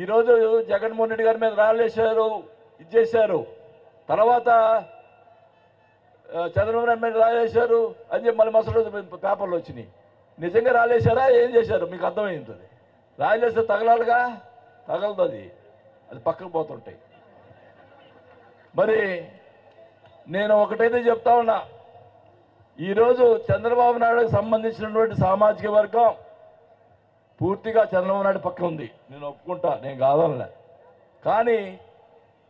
ఈరోజు జగన్మోహన్ రెడ్డి గారి మీద రాళ్ళేశారు, ఇది చేశారు. తర్వాత చంద్రబాబు నాయుడు మీద రాళ్ళేశారు అని చెప్పి మళ్ళీ మసలు పేపర్లు వచ్చినాయి. నిజంగా రాళ్ళేశారా, ఏం చేశారు మీకు అర్థమైంది. రాళ్ళేస్తే తగలాలిగా, తగలదు, అది పక్కకు పోతుంటాయి. మరి నేను ఒకటైతే చెప్తా ఉన్నా, ఈరోజు చంద్రబాబు నాయుడుకి సంబంధించినటువంటి సామాజిక వర్గం పూర్తిగా చంద్రబాబు నాయుడు పక్క ఉంది, నేను ఒప్పుకుంటా, నేను కాదనలే. కానీ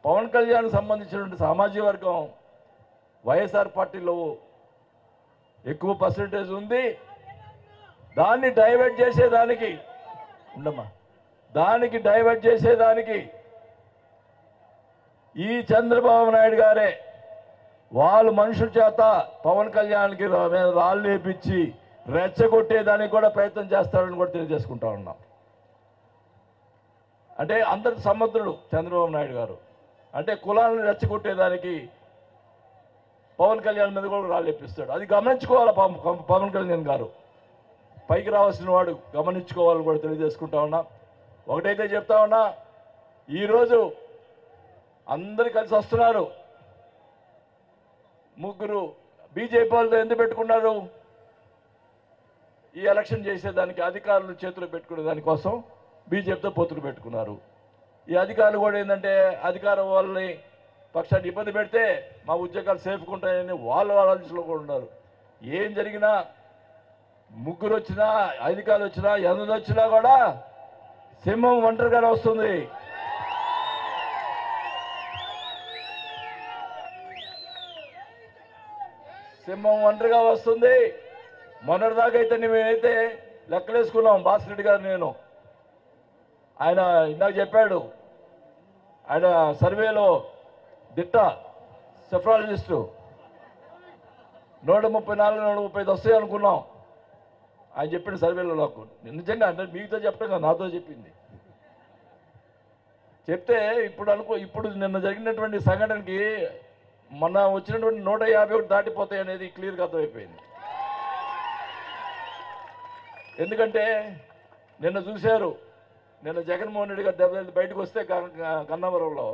పవన్ కళ్యాణ్కి సంబంధించినటువంటి సామాజిక వర్గం వైఎస్ఆర్ పార్టీలో ఎక్కువ పర్సెంటేజ్ ఉంది. దాన్ని డైవర్ట్ చేసేదానికి డైవర్ట్ చేసేదానికి ఈ చంద్రబాబు నాయుడు గారే వాళ్ళు మనుషుల చేత పవన్ కళ్యాణ్కి రాళ్ళు లేపించి రెచ్చగొట్టేదానికి కూడా ప్రయత్నం చేస్తారని కూడా తెలియజేసుకుంటా ఉన్నాం. అంటే అందరి సమర్థుడు చంద్రబాబు నాయుడు గారు. అంటే కులాలను రెచ్చగొట్టేదానికి పవన్ కళ్యాణ్ మీద కూడా రాళ్ళు లేపిస్తాడు. అది గమనించుకోవాలి పవన్ కళ్యాణ్ గారు, పైకి రావాల్సిన వాడు గమనించుకోవాలని కూడా తెలియజేసుకుంటా ఉన్నా. ఒకటైతే చెప్తా ఉన్నా, ఈరోజు అందరు కలిసి వస్తున్నారు. ముగ్గురు బీజేపీ వాళ్ళతో ఎందుకు పెట్టుకున్నారు? ఈ ఎలక్షన్ చేసేదానికి, అధికారులు చేతులు పెట్టుకునే దానికోసం బీజేపీతో పొత్తులు పెట్టుకున్నారు. ఈ అధికారులు కూడా ఏంటంటే అధికారం వాళ్ళని పక్షాన్ని ఇబ్బంది పెడితే మా ఉద్యోగాలు సేఫ్గా ఉంటాయని వాళ్ళ ఆలోచనలో కూడా ఉన్నారు. ఏం జరిగినా, ముగ్గురు వచ్చినా, అధికారులు వచ్చినా, ఎంత వచ్చినా కూడా సింహం ఒంటరిగానే వస్తుంది. సింహం ఒంటరిగా వస్తుంది. మొన్నటిదాకా అయితే మేమైతే లెక్కలేసుకున్నాం. భాస్కర్ రెడ్డి గారు, నేను, ఆయన ఇందాక చెప్పాడు, ఆయన సర్వేలో దిట్ట సెఫ్రాలజిస్టు 134, 135 వస్తాయి అనుకున్నాం. ఆయన చెప్పిన సర్వేలో నాకు నిజంగా, అంటే మీతో చెప్పడం కదా, నాతో చెప్పింది. చెప్తే ఇప్పుడు నిన్న జరిగినటువంటి సంఘటనకి మొన్న వచ్చినటువంటి 151 దాటిపోతాయి అనేది క్లియర్గా అర్థమైపోయింది. ఎందుకంటే నిన్న చూశారు, నిన్న జగన్మోహన్ రెడ్డి గారు దెబ్బ బయటకు వస్తే గన్నవరంలో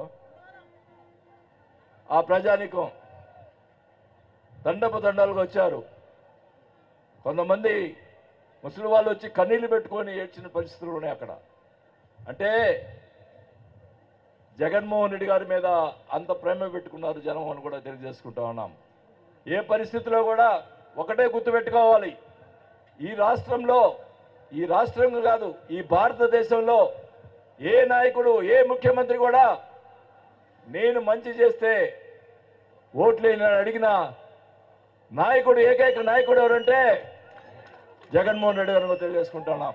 ఆ ప్రజానీకం దండాలుగా వచ్చారు. కొంతమంది ముసలి వాళ్ళు వచ్చి కన్నీళ్లు పెట్టుకొని ఏడ్చిన పరిస్థితులు ఉన్నాయి అక్కడ. అంటే జగన్మోహన్ రెడ్డి గారి మీద అంత ప్రేమ పెట్టుకున్నారు జనం అని కూడా తెలియజేసుకుంటా ఉన్నాం. ఏ పరిస్థితిలో కూడా ఒకటే గుర్తుపెట్టుకోవాలి, ఈ రాష్ట్రం కాదు, ఈ భారతదేశంలో ఏ నాయకుడు, ఏ ముఖ్యమంత్రి కూడా నేను మంచి చేస్తే ఓట్లేని అడిగిన నాయకుడు, ఏకైక నాయకుడు ఎవరంటే జగన్మోహన్ రెడ్డి గారిని తెలియజేసుకుంటున్నాం.